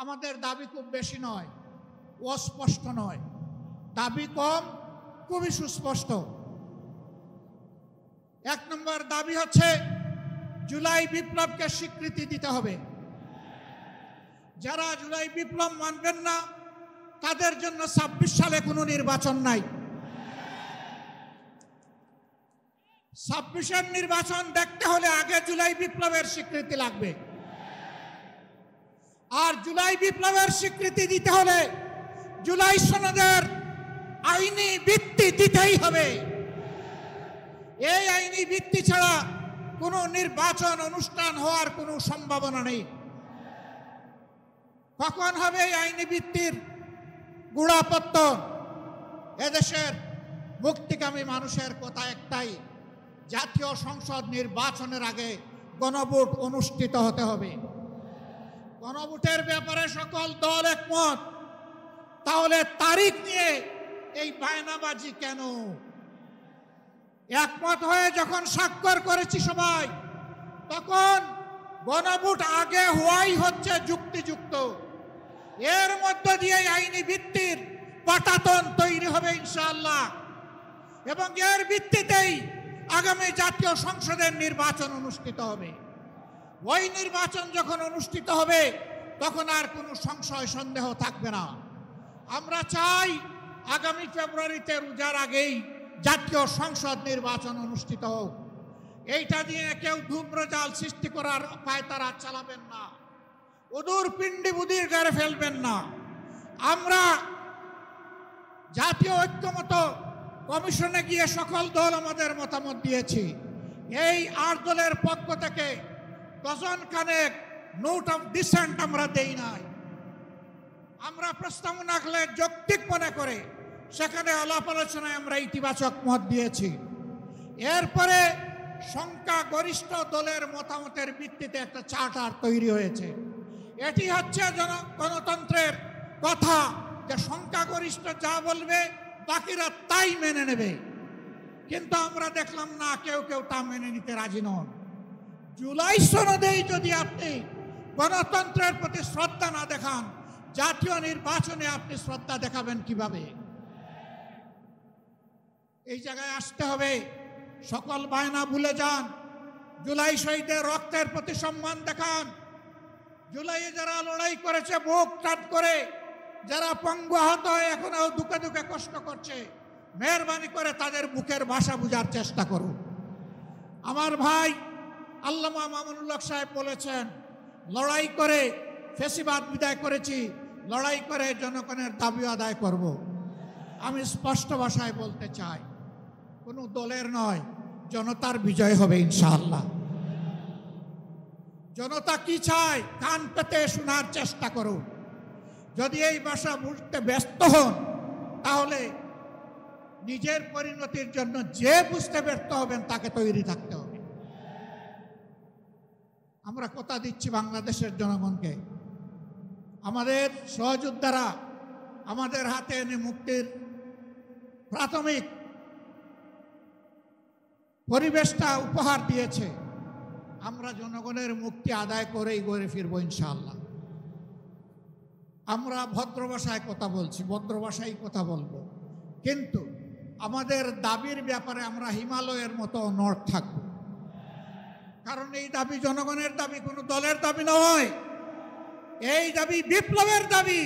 আমাদের দাবি খুব বেশি নয়, অস্পষ্ট নয়, দাবি কম, খুবই সুস্পষ্ট। 1 নম্বর দাবি হচ্ছে জুলাই বিপ্লবকে স্বীকৃতি দিতে হবে। যারা জুলাই বিপ্লব মানবেন না তাদের জন্য 26 সালে কোনো নির্বাচন নাই। 26-এর নির্বাচন দেখতে হলে আগে জুলাই বিপ্লবের স্বীকৃতি লাগবে। আর জুলাই বিপ্লবের স্বীকৃতি দিতে হলে জুলাই সনদের আইনি ভিত্তি দিতেই হবে। এই আইনি ভিত্তি ছাড়া কোনো নির্বাচন অনুষ্ঠান হওয়ার কোনো সম্ভাবনা নেই। কখন হবে এই আইনি ভিত্তির গুড়াপত্তন? এদেশের মুক্তিকামী মানুষের কথা একটাই, জাতীয় সংসদ নির্বাচনের আগে গণভোট অনুষ্ঠিত হতে হবে। গণভোটের ব্যাপারে সকল দল একমত, তাহলে তারিখ নিয়ে এই বায়নাবাজি কেন? একমত হয়ে যখন স্বাক্ষর করেছি সবাই, তখন গণভোট আগে হওয়াই হচ্ছে যুক্তিযুক্ত। এর মধ্য দিয়ে আইনি ভিত্তির পাটাতন তৈরি হবে ইনশাআল্লাহ, এবং এর ভিত্তিতেই আগামী জাতীয় সংসদের নির্বাচন অনুষ্ঠিত হবে। ওই নির্বাচন যখন অনুষ্ঠিত হবে তখন আর কোনো সংশয় সন্দেহ থাকবে না। আমরা চাই আগামী ফেব্রুয়ারিতে রোজার আগেই জাতীয় সংসদ নির্বাচন অনুষ্ঠিত হোক। এইটা দিয়ে কেউ ধূম্রজাল সৃষ্টি করার পায়তারা চালাবেন না, উদূর পিণ্ডি বুদির গাড়ে ফেলবেন না। আমরা জাতীয় ঐক্যমত কমিশনে গিয়ে সকল দল আমাদের মতামত দিয়েছি। এই 8 দলের পক্ষ থেকে ডজন খানেক নোট অফ ডিসেন্ট আমরা দেই নাই। আমরা প্রস্তাবনা রাখলে যৌক্তিক মনে করে সেখানে আলাপ আলোচনায় আমরা ইতিবাচক মত দিয়েছি। এরপরে সংখ্যাগরিষ্ঠ দলের মতামতের ভিত্তিতে একটা চার্টার তৈরি হয়েছে। এটি হচ্ছে গণতন্ত্রের কথা, যে সংখ্যাগরিষ্ঠ যা বলবে বাকিরা তাই মেনে নেবে। কিন্তু আমরা দেখলাম না, কেউ কেউ তা মেনে নিতে রাজি নন। জুলাই সনদেই যদি আপনি গণতন্ত্রের প্রতি শ্রদ্ধা না দেখান, জাতীয় নির্বাচনে আপনি শ্রদ্ধা দেখাবেন কিভাবে? এই জায়গায় আসতে হবে। সকল বায়না ভুলে যান, জুলাই শহীদের রক্তের প্রতি সম্মান দেখান। জুলাইয়ে যারা লড়াই করেছে বুক টাট করে, যারা পঙ্গু আহত হয়ে এখনো দুঃখে দুঃখে কষ্ট করছে, মেহরবানি করে তাদের বুকের ভাষা বোঝার চেষ্টা করুন। আমার ভাই আল্লামা মামুনুল হক সাহেব বলেছেন, লড়াই করে ফ্যাসিবাদ বিদায় করেছি, লড়াই করে জনগণের দাবি আদায় করব। আমি স্পষ্ট ভাষায় বলতে চাই, কোনো দলের নয়, জনতার বিজয় হবে ইনশাআল্লাহ। জনতা কি চায় কান পেতে শোনার চেষ্টা করুন। যদি এই ভাষা বুঝতে ব্যস্ত হন, তাহলে নিজের পরিণতির জন্য যে বুঝতে ব্যর্থ হবেন তাকে তৈরি থাকতে হবে। আমরা কথা দিচ্ছি বাংলাদেশের জনগণকে, আমাদের সহযোদ্ধারা আমাদের হাতে এনে মুক্তির প্রাথমিক পরিবেশটা উপহার দিয়েছে। আমরা জনগণের মুক্তি আদায় করেই ঘরে ফিরবো ইনশাআল্লাহ। আমরা ভদ্র ভাষায় কথা বলছি, ভদ্র ভাষায় কথা বলবো, কিন্তু আমাদের দাবির ব্যাপারে আমরা হিমালয়ের মতো অনড় থাকব। কারণ এই দাবি জনগণের দাবি, কোনো দলের দাবি নয়। এই দাবি বিপ্লবের দাবি,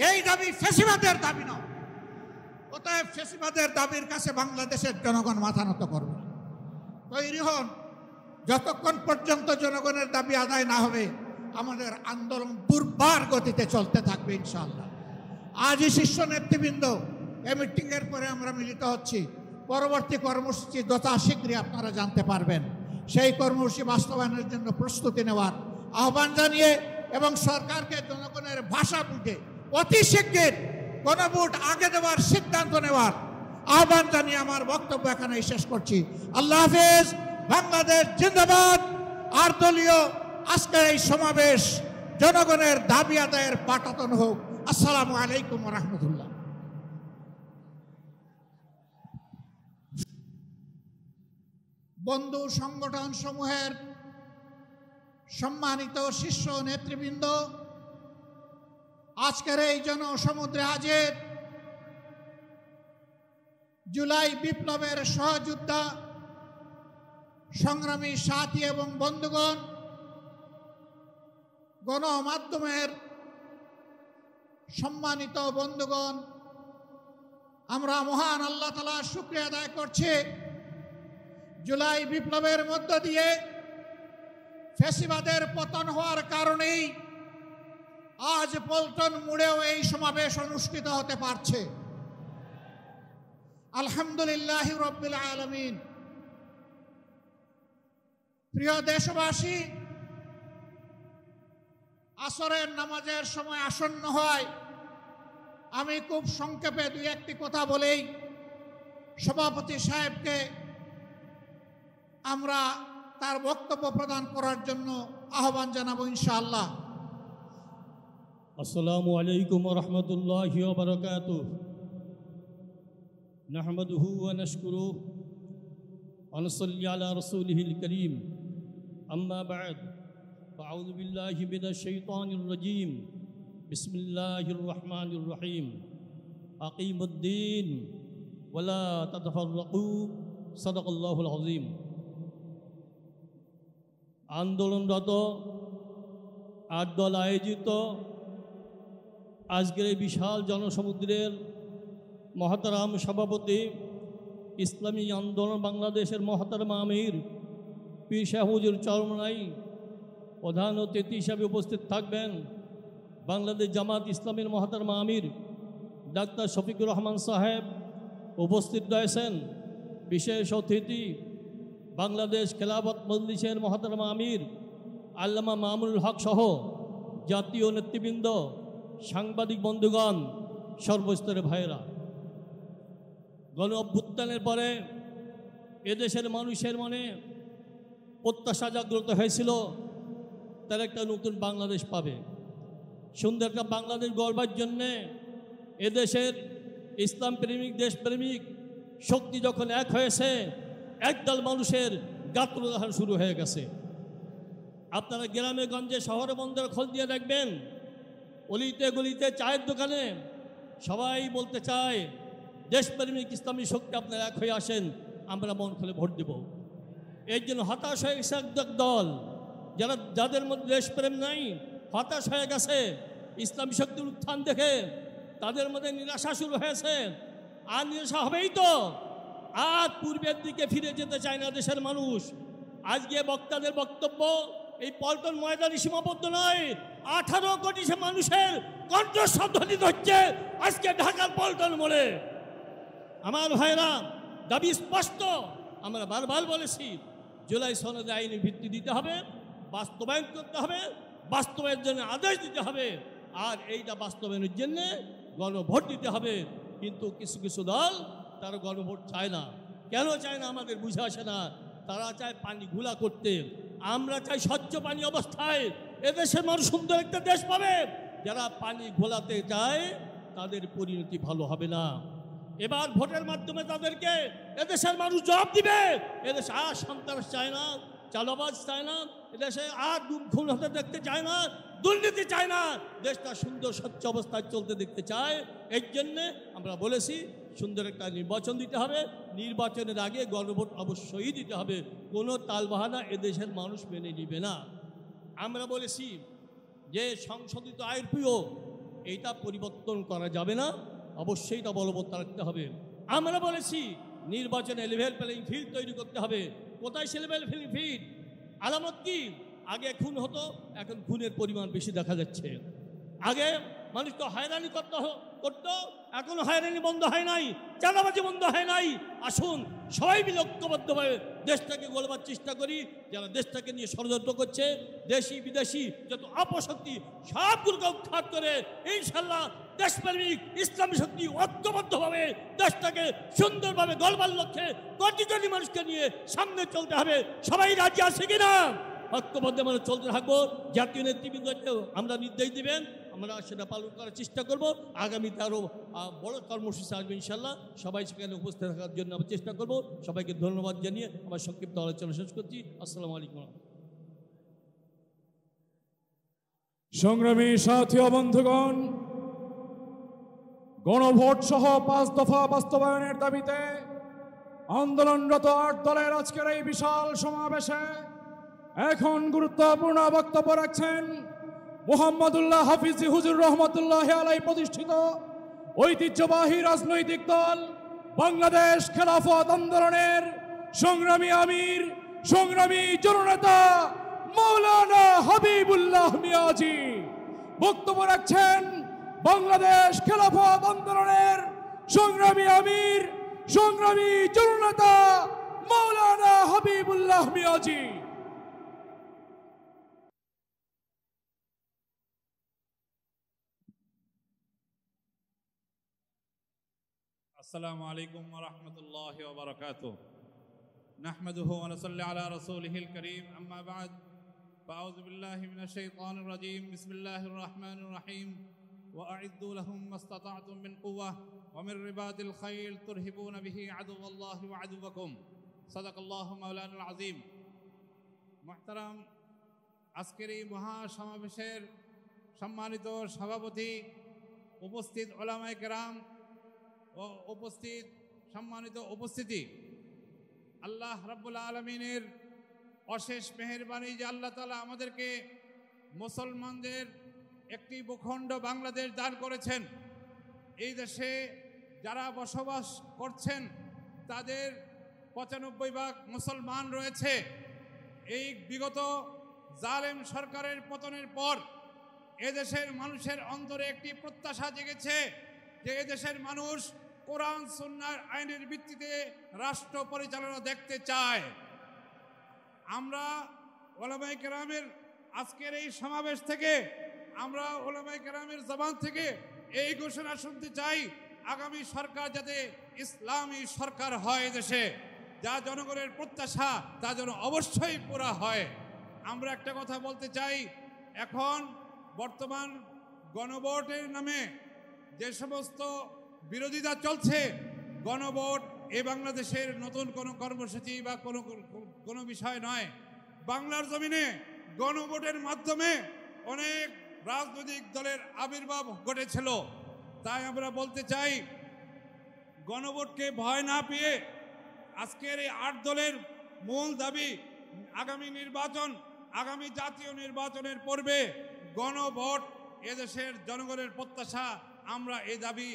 এই দাবি ফ্যাসিবাদের দাবি নয়। অতএব ফ্যাসিবাদের দাবির কাছে বাংলাদেশের জনগণ মাথা নত করবে। তৈরি হন। যতক্ষণ পর্যন্ত জনগণের দাবি আদায় না হবে, আমাদের আন্দোলন দুর্বার গতিতে চলতে থাকবে ইনশাআল্লাহ। আজই শীর্ষ নেতৃবৃন্দ এই মিটিংয়ের পরে আমরা মিলিত হচ্ছি। পরবর্তী কর্মসূচি যথাশীঘ্রই আপনারা জানতে পারবেন। সেই কর্মসূচি বাস্তবায়নের জন্য প্রস্তুতি নেওয়ার আহ্বান জানিয়ে এবং সরকারকে জনগণের ভাষা বুঝে অতি শীঘ্র গণভোট আগে দেওয়ার সিদ্ধান্ত নেওয়ার আহ্বান জানিয়ে আমার বক্তব্য এখানেই শেষ করছি। আল্লাহ হাফেজ। বাংলাদেশ জিন্দাবাদ। আর দলীয় আজকের এই সমাবেশ জনগণের দাবি আদায়ের পাটাতন হোক। আসসালামু আলাইকুম ওয়া রাহমাতুল্লাহ। বন্ধু সংগঠন সমূহের সম্মানিত শীর্ষ নেতৃবৃন্দ, আজকের এই জনসমুদ্রে হাজির জুলাই বিপ্লবের সহযোদ্ধা সংগ্রামী সাথী এবং বন্ধুগণ, গণমাধ্যমের সম্মানিত বন্ধুগণ, আমরা মহান আল্লাহ তাআলার শুকরিয়া আদায় করছি। জুলাই বিপ্লবের মধ্য দিয়ে ফ্যাসিবাদের পতন হওয়ার কারণেই আজ পল্টন মোড়েও এই সমাবেশ অনুষ্ঠিত হতে পারছে। আলহামদুলিল্লাহ রাব্বিল আলামিন। প্রিয় দেশবাসী, আসরের নামাজের সময় আসন্ন হয়, আমি খুব সংক্ষেপে দুই একটি কথা বলেই সভাপতি সাহেবকে আমরা তার বক্তব্য প্রদান করার জন্য আহ্বান জানাবো ইনশাআল্লাহ। আসসালামু আলাইকুম ওয়া রাহমাতুল্লাহি ওয়া বারাকাতুহু। নাহমাদুহু ওয়া নাশকুরুহু ওয়া নুসাল্লি আলা রাসূলিহিল কারীম। আম্মা বা'দ, ফাআউযু বিল্লাহি মিনাশ শাইতানির রাজীম। বিসমিল্লাহির রাহমানির রহিম। আকিমুদ্দিন ওয়া লা তাতাফাররাকু। সাদাকাল্লাহুল আযীম। আন্দোলনরত 8 দল আয়োজিত আজকের এই বিশাল জনসমুদ্রের মহতারাম সভাপতি, ইসলামী আন্দোলন বাংলাদেশের মহতারাম আমির পীর শাহ হুজুর চরমনাই প্রধান অতিথি হিসাবে উপস্থিত থাকবেন। বাংলাদেশ জামাত ইসলামীর মহতারাম আমির ডাক্তার শফিকুর রহমান সাহেব উপস্থিত রয়েছেন। বিশেষ অতিথি বাংলাদেশ খেলাফত মজলিসের মহতারাম আমির আল্লামা মামুনুল হক সহ জাতীয় নেতৃবৃন্দ, সাংবাদিক বন্ধুগণ, সর্বস্তরের ভাইয়েরা, গণ অভ্যুত্থানের পরে এদেশের মানুষের মনে প্রত্যাশা জাগ্রত হয়েছিল তারা একটা নতুন বাংলাদেশ পাবে, সুন্দর একটা বাংলাদেশ গড়বার জন্যে এদেশের ইসলাম প্রেমিক, দেশপ্রেমিক শক্তি যখন এক হয়েছে, একদল মানুষের গাত্রদাহ শুরু হয়ে গেছে। আপনারা গ্রামে গঞ্জে শহরে বন্দরে খোঁজ দিয়ে দেখবেন, অলিতে গলিতে চায়ের দোকানে সবাই বলতে চায় দেশপ্রেমিক ইসলামী শক্তি আপনারা এক হয়ে আসেন, আমরা মন খুলে ভোট দেব। এর জন্য হতাশ হয়ে গেছে এক দল, যাদের মধ্যে দেশপ্রেম নাই, হতাশ হয়ে গেছে ইসলামী শক্তির উত্থান দেখে, তাদের মধ্যে নিরাশা শুরু হয়েছে। আর নিরাশা হবেই তো, আর পূর্বের দিকে ফিরে যেতে চায় না দেশের মানুষ। আজকে বক্তাদের বক্তব্য এই পল্টন ময়দানে সীমাবদ্ধ নয়, 18 কোটি মানুষের কণ্ঠস্বর ধ্বনিত হচ্ছে আজকে ঢাকার পল্টন মোড়ে। আমার ভাইরা, দাবি স্পষ্ট, আমরা বারবার বলেছি, জুলাই সনদে আইনি ভিত্তি দিতে হবে, বাস্তবায়ন করতে হবে, বাস্তবায়নের জন্য আদেশ দিতে হবে, আর এইটা বাস্তবায়নের জন্য গণভোট দিতে হবে। কিন্তু কিছু কিছু দল তারা গণভোট চায় না। কেন চায় না আমাদের বুঝে আসে না। তারা চায় পানি ঘোলা করতে, আমরা চাই স্বচ্ছ পানি অবস্থায় এদেশের মানুষ সুন্দর একটা দেশ পাবে। যারা পানি ঘোলাতে চায় তাদের পরিণতি ভালো হবে না। এবার ভোটের মাধ্যমে তাদেরকে এদেশের মানুষ জবাব দিবে। এদেশে আর সন্ত্রাস চায় না, চালাবাজ চায় না, এদেশে আর খুন হতে দেখতে চায় না, দুর্নীতি চায় না, দেশটা সুন্দর স্বচ্ছ অবস্থায় চলতে দেখতে চায়। এর জন্যে আমরা বলেছি সুন্দর একটা নির্বাচন দিতে হবে, নির্বাচনের আগে গণভোট অবশ্যই দিতে হবে। কোনো তালবাহানা এদেশের মানুষ মেনে নিবে না। আমরা বলেছি যে সংশোধিত আইন এইটা পরিবর্তন করা যাবে না, অবশ্যই এটা বলবৎ রাখতে হবে। আমরা বলেছি নির্বাচনে লেভেল প্লেইং ফিল্ড তৈরি করতে হবে। কোথায় সে লেভেল প্লেইং ফিল্ড? আলামত কি? আগে খুন হতো, এখন খুনের পরিমাণ বেশি দেখা যাচ্ছে। আগে মানুষকে হয়রানি করতো, এখনো হয়রানি বন্ধ হয় নাই, চাঁদাবাজি বন্ধ হয় নাই। আসুন সবাই মিলে ঐক্যবদ্ধভাবে দেশটাকে গড়বার চেষ্টা করি। যারা দেশটাকে নিয়ে ষড়যন্ত্র করছে, দেশি বিদেশি যত অপশক্তি, সবগুলোকে উৎখাত করে ইনশাল্লাহ দেশপ্রেমিক ইসলামী শক্তি ঐক্যবদ্ধভাবে দেশটাকে সুন্দরভাবে গড়বার লক্ষ্যে কোটি কোটি মানুষকে নিয়ে সামনে চলতে হবে। সবাই রাজি আছে কিনা? ঐক্যবদ্ধ মানে চলতে থাকবো। জাতীয় নেতৃবৃন্দকে আমরা নির্দেশ দিবেন, আমরা সেটা পালন করার চেষ্টা করব। আগামীতে আরও বড় কর্মসূচি আসবে ইনশাল্লাহ। সবাই সেখানে উপস্থিত থাকার জন্য আমরা চেষ্টা করব। সবাইকে ধন্যবাদ জানিয়ে আমার সংক্ষিপ্ত আলোচনা শেষ করছি। আসসালামু আলাইকুম। সংগ্রামী সাথী ও বন্ধুগণ, গণভোট সহ 5 দফা বাস্তবায়নের দাবিতে আন্দোলনরত 8 দলের আজকের এই বিশাল সমাবেশে এখন গুরুত্বপূর্ণ বক্তব্য রাখছেন মুহাম্মদুল্লাহ হাফিজি হুজুর রহমতুল্লাহ আলাইহি প্রতিষ্ঠিত ঐতিহ্যবাহী রাজনৈতিক দল বাংলাদেশ খেলাফত আন্দোলনের সংগ্রামী আমির, সংগ্রামী জননেতা মাওলানা হাবিবুল্লাহ মিয়াজি। বক্তব্য রাখছেন বাংলাদেশ খেলাফত আন্দোলনের সংগ্রামী আমির, সংগ্রামী জননেতা মাওলানা হাবিবুল্লাহ মিয়াজি। السلام عليكم ورحمة الله وبركاته نحمده ونصلي على رسوله الكريم أما بعد فأعوذ بالله من الشيطان الرجيم بسم الله الرحمن الرحيم وأعدوا لهم ما استطعتم من قوة ومن رباط الخيل ترهبون به عدو الله وعدوكم صدق الله مولانا العظيم محترم আজকের এই মহা সমাবেশের সম্মানিত সভাপতি, উপস্থিত উলামায়ে কেরাম ও উপস্থিত সম্মানিত উপস্থিতি, আল্লাহ রাব্বুল আলামিনের অশেষ মেহেরবানি যে আল্লাহ তাআলা আমাদেরকে মুসলমানদের একটি ভূখণ্ড বাংলাদেশ দান করেছেন। এই দেশে যারা বসবাস করছেন তাদের 95% মুসলমান রয়েছে। এই বিগত জালেম সরকারের পতনের পর এদেশের মানুষের অন্তরে একটি প্রত্যাশা জেগেছে যে এদেশের মানুষ কোরআন সুন্নাহর আইনের ভিত্তিতে রাষ্ট্র পরিচালনা দেখতে চায়। আমরা উলামায়ে কেরামের আজকের এই সমাবেশ থেকে, আমরা উলামায়ে কেরামের জবান থেকে এই ঘোষণা শুনতে চাই, আগামী সরকার যাতে ইসলামী সরকার হয় দেশে, যা জনগণের প্রত্যাশা তা যেন অবশ্যই পুরা হয়। আমরা একটা কথা বলতে চাই, এখন বর্তমান গণভোটের নামে যে সমস্ত বিরোধিতা চলছে, গণভোট এই বাংলাদেশের নতুন কোনো কর্মসূচি বা কোনো বিষয় নয়। বাংলার জমিনে গণভোটের মাধ্যমে অনেক রাজনৈতিক দলের আবির্ভাব ঘটেছিল। তাই আমরা বলতে চাই, গণভোটকে ভয় না পেয়ে আজকের এই 8 দলের মূল দাবি আগামী নির্বাচন, আগামী জাতীয় নির্বাচনের পূর্বে গণভোট এদেশের জনগণের প্রত্যাশা। আমরা এই দাবি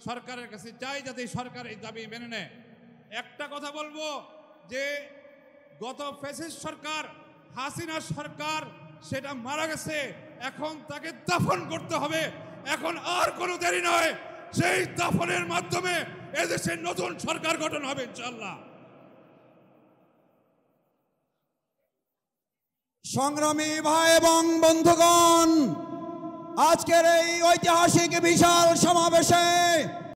সরকারের কাছে চাই, যাতে সরকার এই দাবি মেনে নেয়। একটা কথা বলবো যে গত ফ্যাসিস্ট সরকার, হাসিনা সরকার, সেটা মারা গেছে, এখন তাকে দাফন করতে হবে। এখন আর কোনো দেরি নয়, সেই দাফনের মাধ্যমে এদেশের নতুন সরকার গঠন হবে ইনশাআল্লাহ। সংগ্রামী ভাই এবং বন্ধুগণ, আজকের এই ঐতিহাসিক বিশাল সমাবেশে